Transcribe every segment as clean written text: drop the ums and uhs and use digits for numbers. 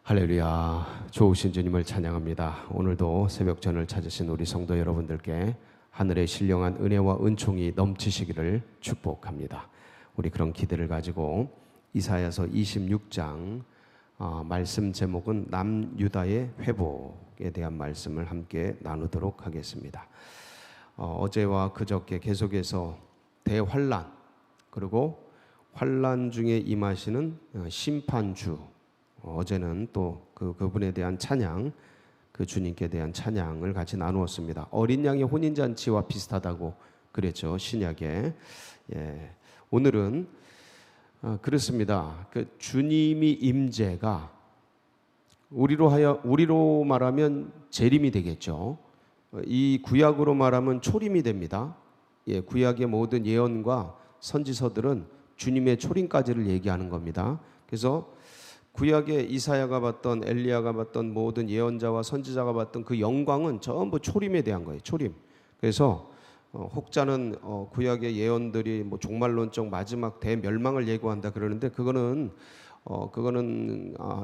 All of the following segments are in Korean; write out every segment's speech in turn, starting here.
할렐루야, 좋으신 주님을 찬양합니다. 오늘도 새벽전을 찾으신 우리 성도 여러분들께 하늘의 신령한 은혜와 은총이 넘치시기를 축복합니다. 우리 그런 기대를 가지고 이사야서 26장 말씀 제목은 남유다의 회복에 대한 말씀을 함께 나누도록 하겠습니다. 어제와 그저께 계속해서 대환란, 그리고 환란 중에 임하시는 심판주, 어제는 또 그분에 대한 찬양, 그 주님께 대한 찬양을 같이 나누었습니다. 어린 양의 혼인잔치와 비슷하다고 그랬죠, 신약에. 오늘은 그렇습니다. 그 주님이 임재가 우리로 말하면 재림이 되겠죠. 이 구약으로 말하면 초림이 됩니다. 구약의 모든 예언과 선지서들은 주님의 초림까지를 얘기하는 겁니다. 그래서 구약에 이사야가 봤던, 엘리야가 봤던 모든 예언자와 선지자가 봤던 그 영광은 전부 초림에 대한 거예요. 초림. 그래서 혹자는 구약의 예언들이 뭐 종말론적 마지막 대멸망을 예고한다 그러는데 그거는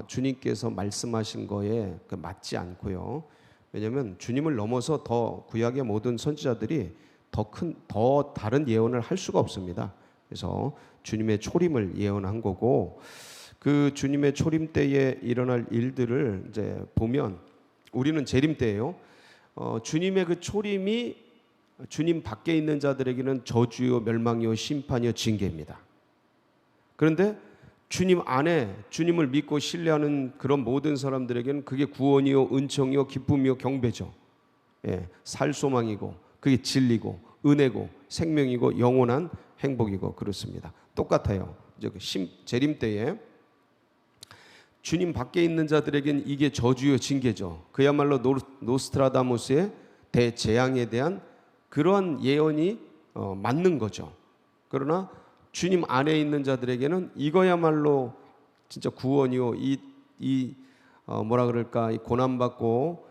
주님께서 말씀하신 거에 맞지 않고요. 왜냐하면 주님을 넘어서 더 구약의 모든 선지자들이 더 다른 예언을 할 수가 없습니다. 그래서 주님의 초림을 예언한 거고, 그 주님의 초림 때에 일어날 일들을 이제 보면 우리는 재림 때예요. 주님의 그 초림이 주님 밖에 있는 자들에게는 저주요, 멸망이요, 심판이요, 징계입니다. 그런데 주님 안에 주님을 믿고 신뢰하는 그런 모든 사람들에게는 그게 구원이요, 은총이요, 기쁨이요, 경배죠. 살 소망이고 그게 진리고 은혜고 생명이고 영원한 행복이고 그렇습니다. 똑같아요. 이제 재림 때에 주님 밖에 있는 자들에게는 이게 저주요, 징계죠. 그야말로 노스트라다무스의 대재앙에 대한 그러한 예언이 맞는 거죠. 그러나 주님 안에 있는 자들에게는 이거야말로 진짜 구원이요, 이 고난받고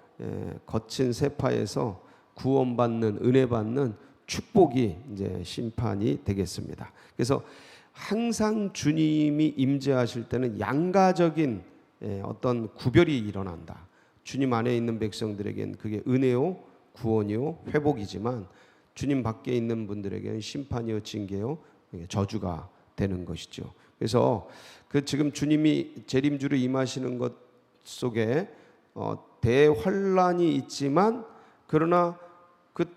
거친 세파에서 구원받는, 은혜받는 축복이 이제 심판이 되겠습니다. 그래서 항상 주님이 임재하실 때는 양가적인 어떤 구별이 일어난다. 주님 안에 있는 백성들에게는 그게 은혜요, 구원이요, 회복이지만 주님 밖에 있는 분들에게는 심판이요, 징계요, 저주가 되는 것이죠. 그래서 지금 주님이 재림주로 임하시는 것 속에 대환란이 있지만, 그러나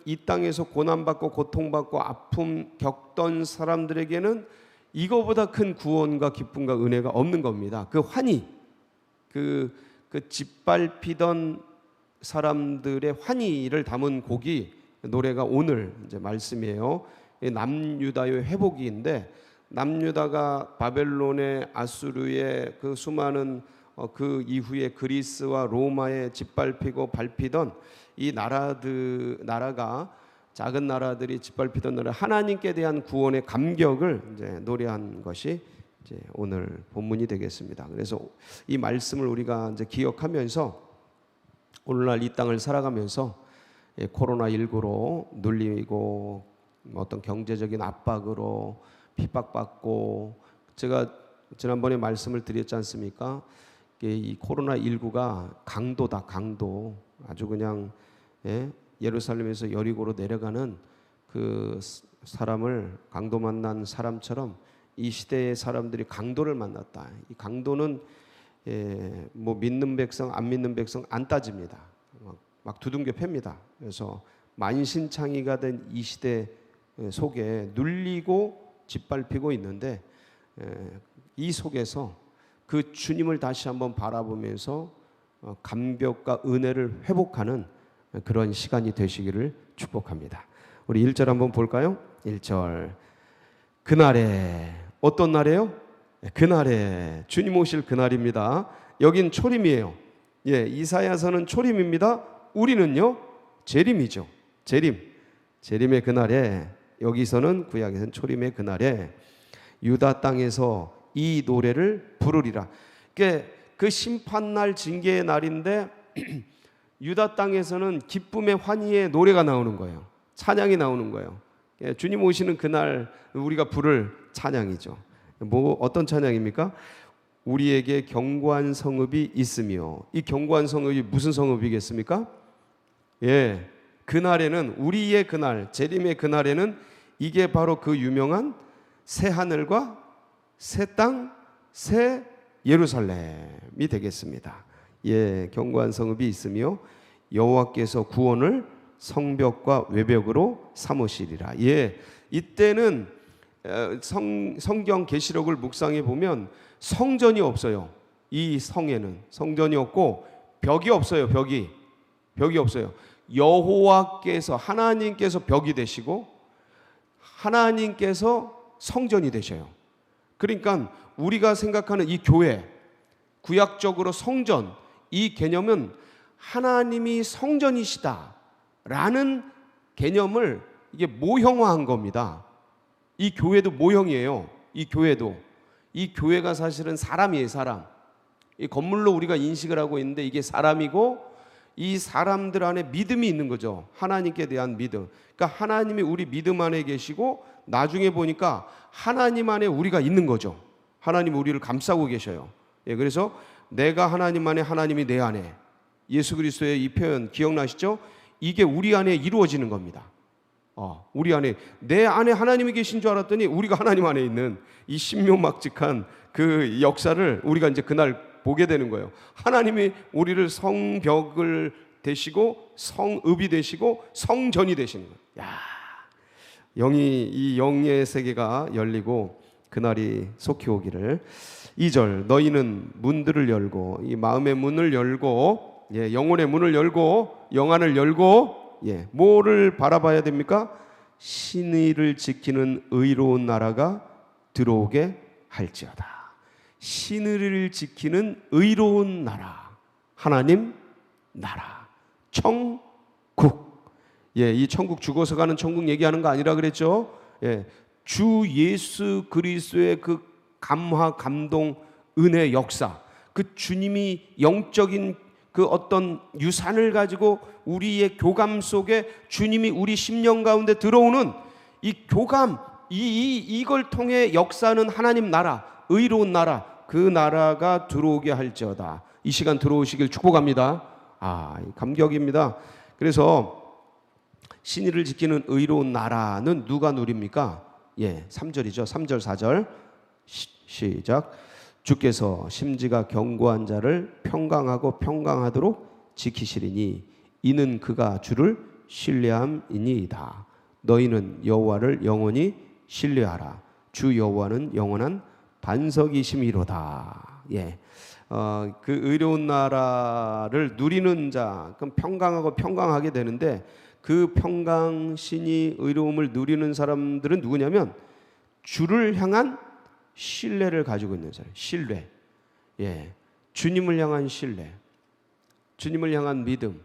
이 땅에서 고난받고 고통받고 아픔 겪던 사람들에게는 이거보다 큰 구원과 기쁨과 은혜가 없는 겁니다. 그 환희, 그 짓밟히던 사람들의 환희를 담은 곡이, 노래가 오늘 이제 말씀이에요. 남유다의 회복인데, 남유다가 바벨론의, 아수르의 그 수많은 그 이후에 그리스와 로마에 짓밟히고 밟히던 이 나라가, 작은 나라들이 짓밟히던 나라, 하나님께 대한 구원의 감격을 이제 노래한 것이 이제 오늘 본문이 되겠습니다. 그래서 이 말씀을 우리가 이제 기억하면서 오늘날 이 땅을 살아가면서 코로나19로 눌리고 어떤 경제적인 압박으로 핍박받고, 제가 지난번에 말씀을 드렸지 않습니까? 이 코로나19가 강도다, 강도. 아주 그냥 예루살렘에서 여리고로 내려가는 그 사람을, 강도 만난 사람처럼 이 시대의 사람들이 강도를 만났다. 이 강도는 뭐 믿는 백성, 안 믿는 백성 안 따집니다. 막 두둥겨 팹니다. 그래서 만신창이가 된 이 시대 속에 눌리고 짓밟히고 있는데, 이 속에서 그 주님을 다시 한번 바라보면서 감격과 은혜를 회복하는 그런 시간이 되시기를 축복합니다. 우리 1절 한번 볼까요? 1절. 그날에, 어떤 날이에요? 그날에, 주님 오실 그날입니다. 여긴 초림이에요. 이사야서는 초림입니다. 우리는요, 재림이죠. 재림의 그날에, 여기서는 구약에서는 초림의 그날에 유다 땅에서 이 노래를 부르리라. 그 심판날, 징계의 날인데 유다 땅에서는 기쁨의 환희의 노래가 나오는 거예요. 찬양이 나오는 거예요. 주님 오시는 그날 우리가 부를 찬양이죠. 어떤 찬양입니까? 우리에게 견고한 성읍이 있으며, 이 견고한 성읍이 무슨 성읍이겠습니까? 예, 그날에는, 우리의 그날, 재림의 그날에는 이게 바로 그 유명한 새 하늘과 새 땅, 새 예루살렘이 되겠습니다. 예, 견고한 성읍이 있으며 여호와께서 구원을 성벽과 외벽으로 삼으시리라. 예, 이때는 성경 계시록을 묵상해 보면 성전이 없어요. 이 성에는 성전이 없고 벽이 없어요. 벽이 없어요. 여호와께서, 하나님께서 벽이 되시고 하나님께서 성전이 되셔요. 그러니까 우리가 생각하는 이 교회, 구약적으로 성전, 이 개념은 하나님이 성전이시다라는 개념을 이게 모형화한 겁니다. 이 교회도 모형이에요. 이 교회가 사실은 사람이에요. 사람. 이 건물로 우리가 인식을 하고 있는데 이게 사람이고, 이 사람들 안에 믿음이 있는 거죠. 하나님께 대한 믿음. 그러니까 하나님이 우리 믿음 안에 계시고, 나중에 보니까 하나님 안에 우리가 있는 거죠. 하나님이 우리를 감싸고 계셔요. 예, 그래서 내가 하나님 안에, 하나님이 내 안에. 예수 그리스도의 이 표현 기억나시죠? 이게 우리 안에 이루어지는 겁니다. 우리 안에, 내 안에 하나님이 계신 줄 알았더니 우리가 하나님 안에 있는 이 신묘막직한 그 역사를 우리가 이제 그날 보게 되는 거예요. 하나님이 우리를 성벽을 되시고 성읍이 되시고 성전이 되시는 거예요. 야, 이 영의 세계가 열리고 그날이 속히 오기를. 2절, 너희는 문들을 열고, 이 마음의 문을 열고, 예, 영혼의 문을 열고, 영안을 열고, 예, 뭐를 바라봐야 됩니까? 신의를 지키는 의로운 나라가 들어오게 할지어다. 신의를 지키는 의로운 나라, 하나님 나라, 천국. 예, 이 천국, 죽어서 가는 천국 얘기하는 거 아니라 그랬죠? 예, 주 예수 그리스도의 그 감화, 감동, 은혜, 역사, 그 주님이 영적인 그 어떤 유산을 가지고 우리의 교감 속에 주님이 우리 심령 가운데 들어오는 이 교감, 이걸 통해 역사는 하나님 나라, 의로운 나라, 그 나라가 들어오게 할지어다. 이 시간 들어오시길 축복합니다. 감격입니다. 그래서 신의를 지키는 의로운 나라는 누가 누립니까? 예, 3절이죠. 3절, 4절 시작. 주께서 심지가 견고한 자를 평강하고 평강하도록 지키시리니 이는 그가 주를 신뢰함이니이다. 너희는 여호와를 영원히 신뢰하라. 주 여호와는 영원한 반석이심이로다. 예, 그 의로운 나라를 누리는 자, 그럼 평강하고 평강하게 되는데, 그 평강, 신이, 의로움을 누리는 사람들은 누구냐면 주를 향한 신뢰를 가지고 있는 사람. 신뢰. 예, 주님을 향한 신뢰, 주님을 향한 믿음.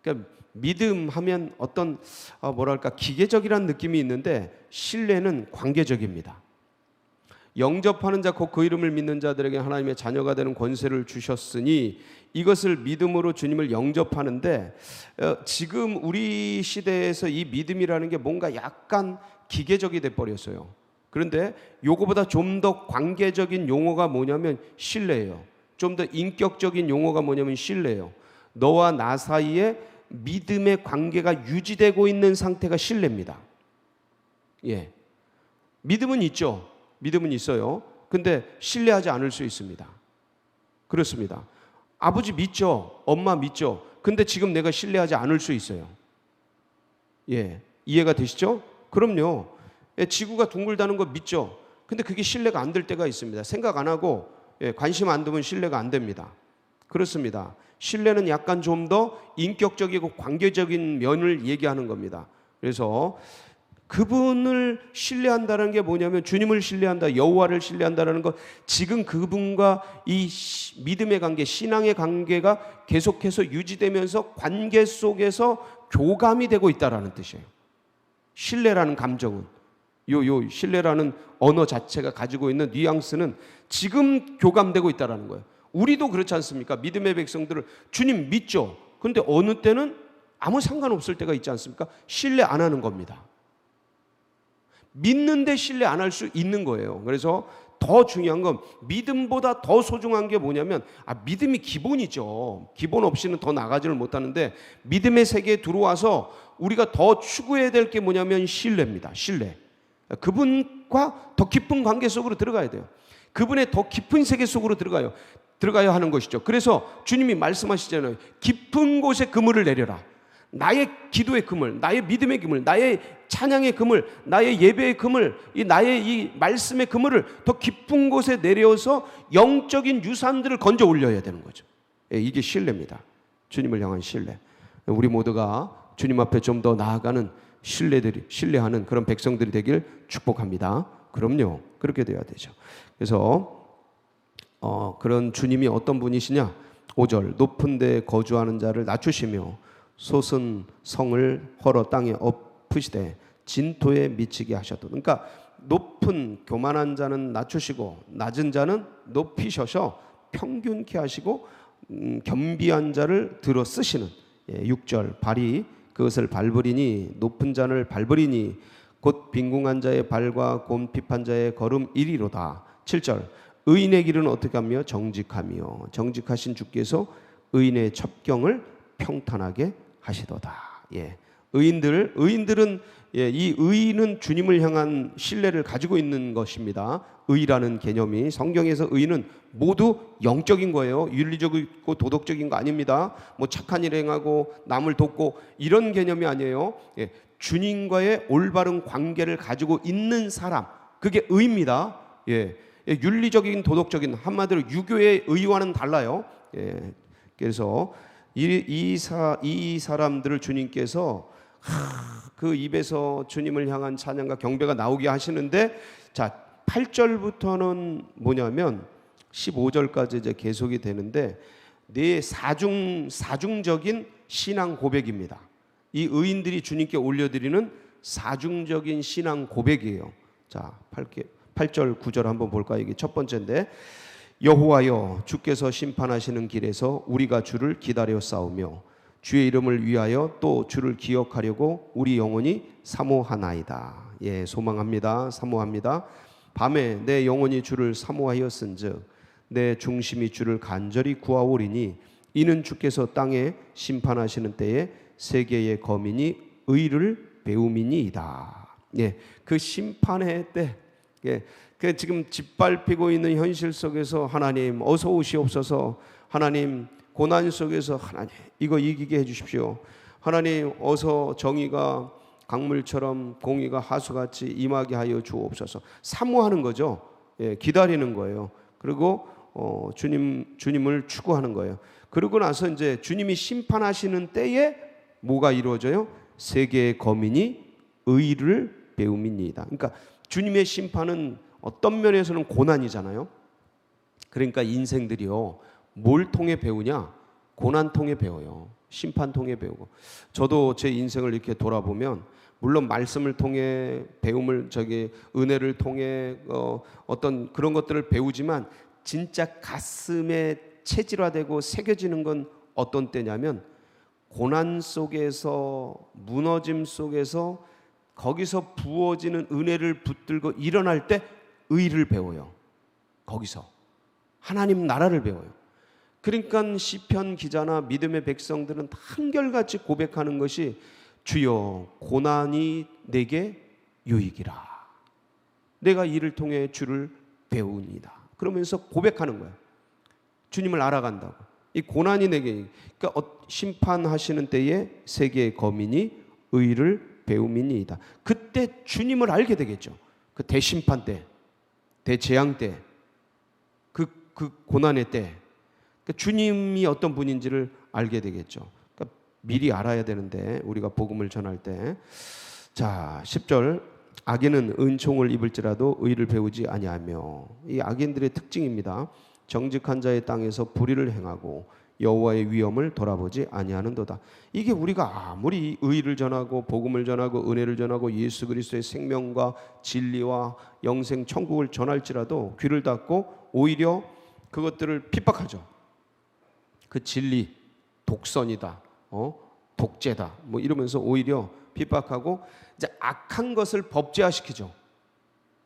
그러니까 믿음 하면 어떤 뭐랄까 기계적이라는 느낌이 있는데, 신뢰는 관계적입니다. 영접하는 자 곧 그 이름을 믿는 자들에게 하나님의 자녀가 되는 권세를 주셨으니, 이것을 믿음으로 주님을 영접하는데, 지금 우리 시대에서 이 믿음이라는 게 뭔가 약간 기계적이 돼 버렸어요. 그런데 요거보다 좀 더 관계적인 용어가 뭐냐면 신뢰예요. 좀 더 인격적인 용어가 뭐냐면 신뢰예요. 너와 나 사이에 믿음의 관계가 유지되고 있는 상태가 신뢰입니다. 예, 믿음은 있죠. 믿음은 있어요. 근데 신뢰하지 않을 수 있습니다. 그렇습니다. 아버지 믿죠. 엄마 믿죠. 근데 지금 내가 신뢰하지 않을 수 있어요. 예, 이해가 되시죠? 그럼요. 예, 지구가 둥글다는 거 믿죠. 근데 그게 신뢰가 안 될 때가 있습니다. 생각 안 하고 관심 안 두면 신뢰가 안 됩니다. 그렇습니다. 신뢰는 약간 좀 더 인격적이고 관계적인 면을 얘기하는 겁니다. 그래서 그분을 신뢰한다는 게 뭐냐면 주님을 신뢰한다, 여호와를 신뢰한다는 것, 지금 그분과 이 믿음의 관계, 신앙의 관계가 계속해서 유지되면서 관계 속에서 교감이 되고 있다는 뜻이에요. 신뢰라는 감정은, 요 신뢰라는 언어 자체가 가지고 있는 뉘앙스는 지금 교감되고 있다는 거예요. 우리도 그렇지 않습니까? 믿음의 백성들을 주님 믿죠. 그런데 어느 때는 아무 상관없을 때가 있지 않습니까? 신뢰 안 하는 겁니다. 믿는데 신뢰 안 할 수 있는 거예요. 그래서 더 중요한 건 믿음보다 더 소중한 게 뭐냐면 믿음이 기본이죠. 기본 없이는 더 나가지를 못하는데 믿음의 세계에 들어와서 우리가 더 추구해야 될 게 뭐냐면 신뢰입니다. 신뢰. 그분과 더 깊은 관계 속으로 들어가야 돼요. 그분의 더 깊은 세계 속으로 들어가야 하는 것이죠. 그래서 주님이 말씀하시잖아요. 깊은 곳에 그물을 내려라. 나의 기도의 그물, 나의 믿음의 그물, 나의 찬양의 그물, 나의 예배의 그물, 나의 이 말씀의 그물을 더 깊은 곳에 내려서 영적인 유산들을 건져 올려야 되는 거죠. 이게 신뢰입니다. 주님을 향한 신뢰. 우리 모두가 주님 앞에 좀 더 나아가는 신뢰하는 그런 백성들이 되길 축복합니다. 그럼요, 그렇게 돼야 되죠. 그래서 그런 주님이 어떤 분이시냐? 5절, 높은 데 거주하는 자를 낮추시며 솟은 성을 헐어 땅에 엎으시되 진토에 미치게 하셔도. 그러니까 높은 교만한 자는 낮추시고 낮은 자는 높이셔서 평균케 하시고 겸비한 자를 들어 쓰시는. 6절, 발이 그것을 밟으리니 높은 자를 밟으리니 곧 빈궁한 자의 발과 곰핍한 자의 걸음 이리로다. 7절, 의인의 길은 어떻게 하며 정직하며 정직하신 주께서 의인의 첩경을 평탄하게 하시도다. 의인들은 이 의인은 주님을 향한 신뢰를 가지고 있는 것입니다. 의라는 개념이 성경에서 의인은 모두 영적인 거예요. 윤리적이고 도덕적인 거 아닙니다. 뭐 착한 일 행하고 남을 돕고 이런 개념이 아니에요. 주님과의 올바른 관계를 가지고 있는 사람, 그게 의입니다. 윤리적인 도덕적인, 한마디로 유교의 의와는 달라요. 그래서 이 사람들을 주님께서 그 입에서 주님을 향한 찬양과 경배가 나오게 하시는데, 자 8절부터는 뭐냐면 15절까지 이제 계속이 되는데 네 사중적인 신앙 고백입니다. 이 의인들이 주님께 올려드리는 사중적인 신앙 고백이에요. 자 8절 9절 한번 볼까요? 이게 첫 번째인데, 여호와여 주께서 심판하시는 길에서 우리가 주를 기다려 싸우며 주의 이름을 위하여 또 주를 기억하려고 우리 영혼이 사모하나이다. 소망합니다. 사모합니다. 밤에 내 영혼이 주를 사모하였은즉 내 중심이 주를 간절히 구하오리니 이는 주께서 땅에 심판하시는 때에 세계의 거민이 의를 배움이니이다. 그 심판의 때, 그 지금 짓밟히고 있는 현실 속에서 하나님 어서 오시옵소서, 하나님 고난 속에서 하나님 이거 이기게 해주십시오, 하나님 어서 정의가 강물처럼 공의가 하수같이 임하게 하여 주옵소서, 사모하는 거죠. 기다리는 거예요. 그리고 주님을 추구하는 거예요. 그러고 나서 이제 주님이 심판하시는 때에 뭐가 이루어져요? 세계의 거민이 의를 배움이니이다. 그러니까 주님의 심판은 어떤 면에서는 고난이잖아요. 그러니까 인생들이요, 뭘 통해 배우냐? 고난 통해 배워요. 심판 통해 배우고. 저도 제 인생을 이렇게 돌아보면 물론 말씀을 통해 배움을 은혜를 통해 어떤 그런 것들을 배우지만 진짜 가슴에 체질화되고 새겨지는 건 어떤 때냐면 고난 속에서, 무너짐 속에서 거기서 부어지는 은혜를 붙들고 일어날 때 의를 배워요. 거기서 하나님 나라를 배워요. 그러니까 시편 기자나 믿음의 백성들은 한결같이 고백하는 것이 주여 고난이 내게 유익이라, 내가 이를 통해 주를 배우니이다. 그러면서 고백하는 거예요. 주님을 알아간다고. 이 고난이 내게, 그러니까 심판하시는 때에 세계의 거민이 의를 배움이니이다. 그때 주님을 알게 되겠죠. 그 대심판 때, 대재앙 때, 그 고난의 때, 그러니까 주님이 어떤 분인지를 알게 되겠죠. 그러니까 미리 알아야 되는데 우리가 복음을 전할 때, 자 10절, 악인은 은총을 입을지라도 의를 배우지 아니하며. 이 악인들의 특징입니다. 정직한 자의 땅에서 불의를 행하고 여호와의 위엄을 돌아보지 아니하는도다. 이게 우리가 아무리 의를 전하고 복음을 전하고 은혜를 전하고 예수 그리스도의 생명과 진리와 영생 천국을 전할지라도 귀를 닫고 오히려 그것들을 핍박하죠. 그 진리 독선이다, 독재다, 뭐 이러면서 오히려 핍박하고 이제 악한 것을 법제화시키죠.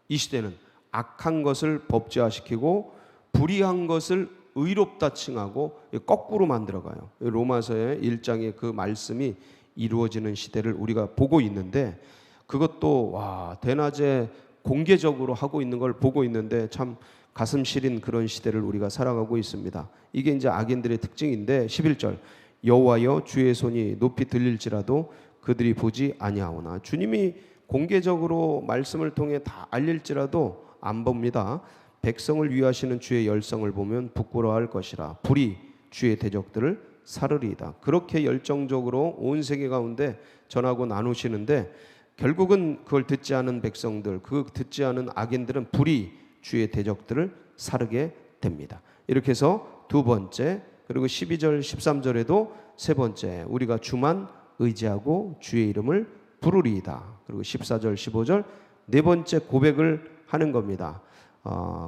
이 시대는 악한 것을 법제화시키고 불의한 것을 의롭다 칭하고 거꾸로 만들어가요. 로마서의 1장의 그 말씀이 이루어지는 시대를 우리가 보고 있는데, 그것도 대낮에 공개적으로 하고 있는 걸 보고 있는데 참 가슴 시린 그런 시대를 우리가 살아가고 있습니다. 이게 이제 악인들의 특징인데, 11절 여호와여 주의 손이 높이 들릴지라도 그들이 보지 아니하오나, 주님이 공개적으로 말씀을 통해 다 알릴지라도 안 봅니다. 백성을 위하시는 주의 열성을 보면 부끄러워할 것이라. 불이 주의 대적들을 사르리이다. 그렇게 열정적으로 온 세계 가운데 전하고 나누시는데, 결국은 그걸 듣지 않은 백성들, 그 듣지 않은 악인들은 불이 주의 대적들을 사르게 됩니다. 이렇게 해서 두 번째, 그리고 12절 13절에도 세 번째, 우리가 주만 의지하고 주의 이름을 부르리이다. 그리고 14절 15절 네 번째 고백을 하는 겁니다.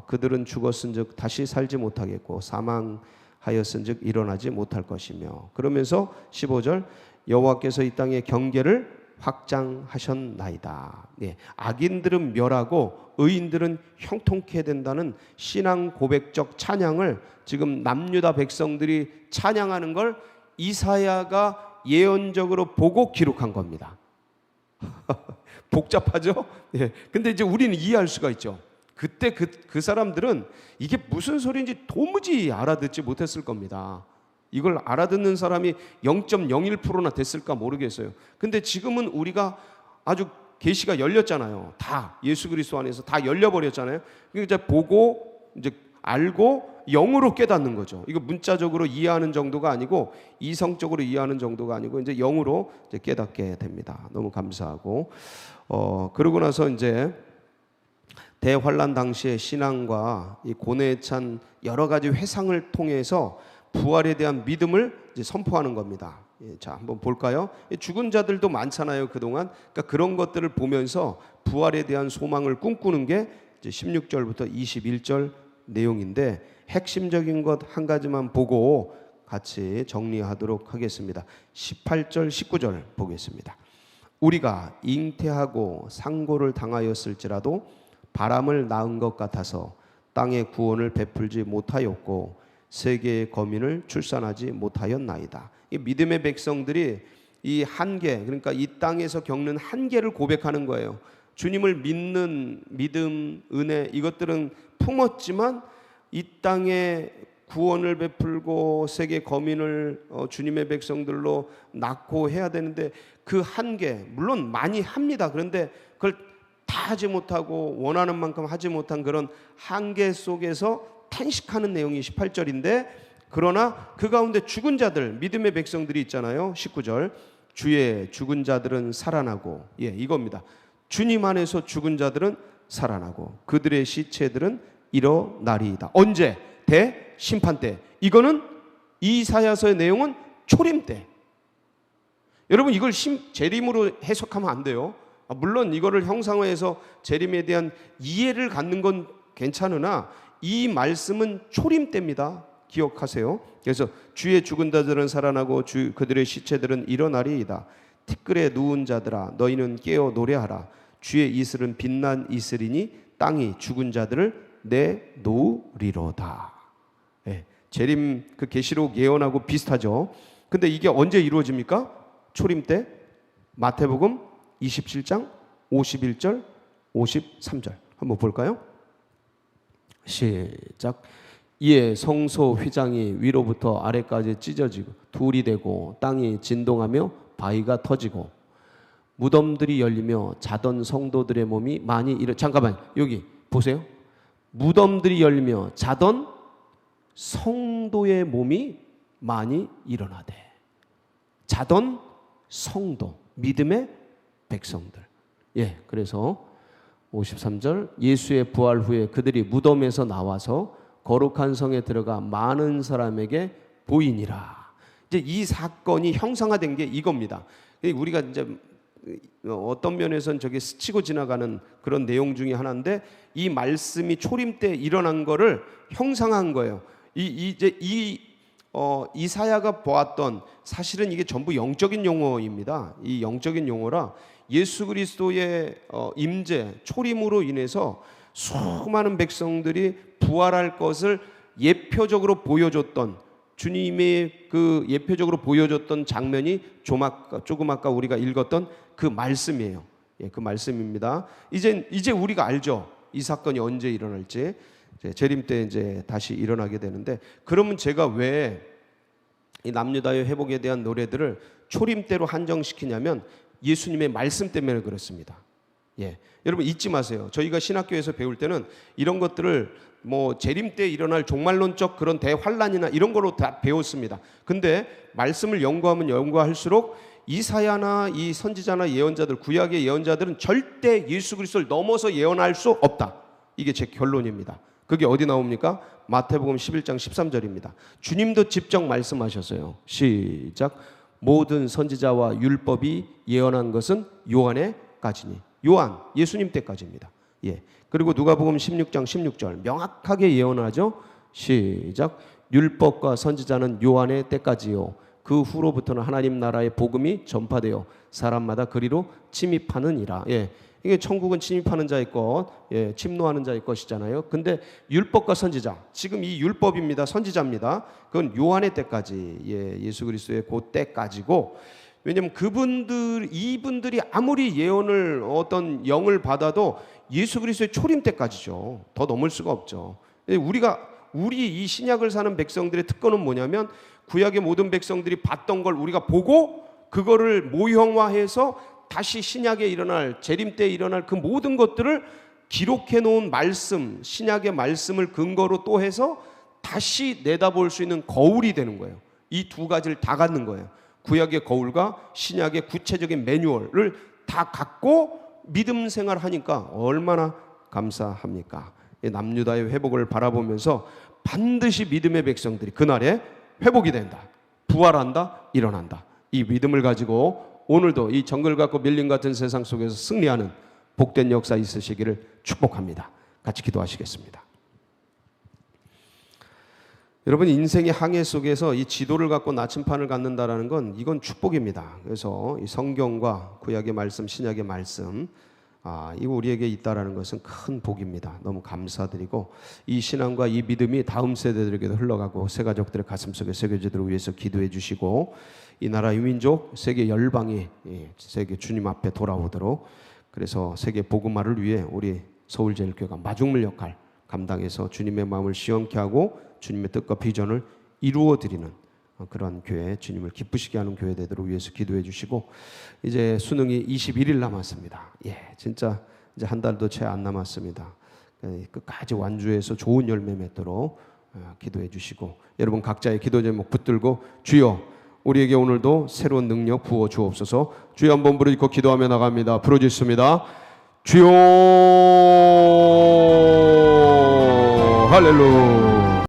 그들은 죽었은즉 다시 살지 못하겠고 사망하였은즉 일어나지 못할 것이며, 그러면서 15절 여호와께서 이 땅의 경계를 확장하셨나이다. 악인들은 멸하고 의인들은 형통케 된다는 신앙 고백적 찬양을 지금 남유다 백성들이 찬양하는 걸 이사야가 예언적으로 보고 기록한 겁니다. 복잡하죠? 근데 이제 우리는 이해할 수가 있죠. 그때 그 사람들은 이게 무슨 소리인지 도무지 알아듣지 못했을 겁니다. 이걸 알아듣는 사람이 0.01%나 됐을까 모르겠어요. 근데 지금은 우리가 아주 계시가 열렸잖아요. 다 예수 그리스도 안에서 다 열려버렸잖아요. 그러니까 이제 보고 이제 알고 영으로 깨닫는 거죠. 이거 문자적으로 이해하는 정도가 아니고 이성적으로 이해하는 정도가 아니고 이제 영으로 이제 깨닫게 됩니다. 너무 감사하고, 그러고 나서 이제 대환란 당시의 신앙과 이 고뇌에 찬 여러 가지 회상을 통해서 부활에 대한 믿음을 이제 선포하는 겁니다. 자, 한번 볼까요? 죽은 자들도 많잖아요, 그동안. 그러니까 그런 것들을 보면서 부활에 대한 소망을 꿈꾸는 게 이제 16절부터 21절 내용인데, 핵심적인 것 한 가지만 보고 같이 정리하도록 하겠습니다. 18절, 19절 보겠습니다. 우리가 잉태하고 상고를 당하였을지라도 바람을 낳은 것 같아서 땅의 구원을 베풀지 못하였고 세계의 거민을 출산하지 못하였나이다. 이 믿음의 백성들이 이 한계, 그러니까 이 땅에서 겪는 한계를 고백하는 거예요. 주님을 믿는 믿음, 은혜, 이것들은 품었지만 이 땅에 구원을 베풀고 세계 거민을 주님의 백성들로 낳고 해야 되는데 그 한계, 물론 많이 합니다. 그런데 그걸 다 하지 못하고 원하는 만큼 하지 못한 그런 한계 속에서 탄식하는 내용이 18절인데, 그러나 그 가운데 죽은 자들, 믿음의 백성들이 있잖아요. 19절 주의 죽은 자들은 살아나고, 이겁니다. 주님 안에서 죽은 자들은 살아나고 그들의 시체들은 일어나리이다. 언제? 대심판 때. 이거는 이사야서의 내용은 초림 때. 여러분, 이걸 재림으로 해석하면 안 돼요. 물론 이거를 형상화해서 재림에 대한 이해를 갖는 건 괜찮으나 이 말씀은 초림 때입니다. 기억하세요. 그래서 주의 죽은 자들은 살아나고 그들의 시체들은 일어나리이다. 티끌에 누운 자들아 너희는 깨어 노래하라. 주의 이슬은 빛난 이슬이니 땅이 죽은 자들을 내놓으리로다. 재림 그 계시록 예언하고 비슷하죠. 근데 이게 언제 이루어집니까? 초림 때. 마태복음 27장 51절 53절 한번 볼까요? 시작. 이에 성소 휘장이 위로부터 아래까지 찢어지고 둘이 되고 땅이 진동하며 바위가 터지고 무덤들이 열리며 자던 성도들의 몸이 많이 잠깐만, 여기 보세요. 무덤들이 열리며 자던 성도의 몸이 많이 일어나대. 자던 성도, 믿음의 백성들. 그래서 53절 예수의 부활 후에 그들이 무덤에서 나와서 거룩한 성에 들어가 많은 사람에게 보이니라. 이제 이 사건이 형상화된 게 이겁니다. 우리가 이제 어떤 면에서는 저게 스치고 지나가는 그런 내용 중에 하나인데, 이 말씀이 초림 때 일어난 거를 형상한 거예요. 이사야가 보았던, 사실은 이게 전부 영적인 용어입니다. 이 영적인 용어라 예수 그리스도의 임재, 초림으로 인해서 수많은 백성들이 부활할 것을 예표적으로 보여줬던, 주님의 그 예표적으로 보여줬던 장면이 조금 아까 우리가 읽었던 그 말씀이에요. 예, 그 말씀입니다. 이제 우리가 알죠. 이 사건이 언제 일어날지. 재림 때 이제 다시 일어나게 되는데, 그러면 제가 왜 이 남유다의 회복에 대한 노래들을 초림 때로 한정시키냐면 예수님의 말씀 때문에 그렇습니다. 예, 여러분 잊지 마세요. 저희가 신학교에서 배울 때는 이런 것들을 뭐 재림 때 일어날 종말론적 그런 대환란이나 이런 거로 다 배웠습니다. 근데 말씀을 연구하면 연구할수록 이사야나 이 선지자나 예언자들, 구약의 예언자들은 절대 예수 그리스도를 넘어서 예언할 수 없다. 이게 제 결론입니다. 그게 어디 나옵니까? 마태복음 11장 13절입니다. 주님도 직접 말씀하셨어요. 시작. 모든 선지자와 율법이 예언한 것은 요한에까지니. 요한, 예수님 때까지입니다. 예. 그리고 누가복음 16장 16절 명확하게 예언하죠. 시작. 율법과 선지자는 요한의 때까지요. 그 후로부터는 하나님 나라의 복음이 전파되어 사람마다 그리로 침입하느니라. 예. 이게 천국은 침입하는 자의 것, 예, 침노하는 자의 것이잖아요. 근데 율법과 선지자, 지금 이 율법입니다. 선지자입니다. 그건 요한의 때까지, 예, 예수 그리스도의 그 때까지고, 왜냐하면 이분들이 아무리 예언을 어떤 영을 받아도 예수 그리스도의 초림 때까지죠. 더 넘을 수가 없죠. 우리 이 신약을 사는 백성들의 특권은 뭐냐면 구약의 모든 백성들이 봤던 걸 우리가 보고 그거를 모형화해서 다시 신약에 일어날, 재림 때 일어날 그 모든 것들을 기록해 놓은 말씀, 신약의 말씀을 근거로 또 해서 다시 내다볼 수 있는 거울이 되는 거예요. 이 두 가지를 다 갖는 거예요. 구약의 거울과 신약의 구체적인 매뉴얼을 다 갖고 믿음 생활하니까 얼마나 감사합니까? 남유다의 회복을 바라보면서 반드시 믿음의 백성들이 그날에 회복이 된다, 부활한다, 일어난다. 이 믿음을 가지고 오늘도 이 정글 같고 밀림 같은 세상 속에서 승리하는 복된 역사 있으시기를 축복합니다. 같이 기도하시겠습니다. 여러분, 인생의 항해 속에서 이 지도를 갖고 나침판을 갖는다라는 건 이건 축복입니다. 그래서 이 성경과 구약의 말씀, 신약의 말씀, 이거 우리에게 있다라는 것은 큰 복입니다. 너무 감사드리고 이 신앙과 이 믿음이 다음 세대들에게도 흘러가고 새 가족들의 가슴속에 새겨지도록 위해서 기도해 주시고, 이 나라 유민족 세계 열방이 세계 주님 앞에 돌아오도록, 그래서 세계 복음화를 위해 우리 서울제일교회가 마중물 역할 감당해서 주님의 마음을 시원케 하고 주님의 뜻과 비전을 이루어 드리는 그런 교회, 주님을 기쁘시게 하는 교회 되도록 위해서 기도해 주시고, 이제 수능이 21일 남았습니다. 예, 진짜 이제 한 달도 채 안 남았습니다. 끝까지 완주해서 좋은 열매 맺도록 기도해 주시고, 여러분 각자의 기도 제목 붙들고 주여 우리에게 오늘도 새로운 능력 부어 주옵소서. 주여 한번 부르짖고 기도하며 나갑니다. 부르짖습니다. 주여. 할렐루야.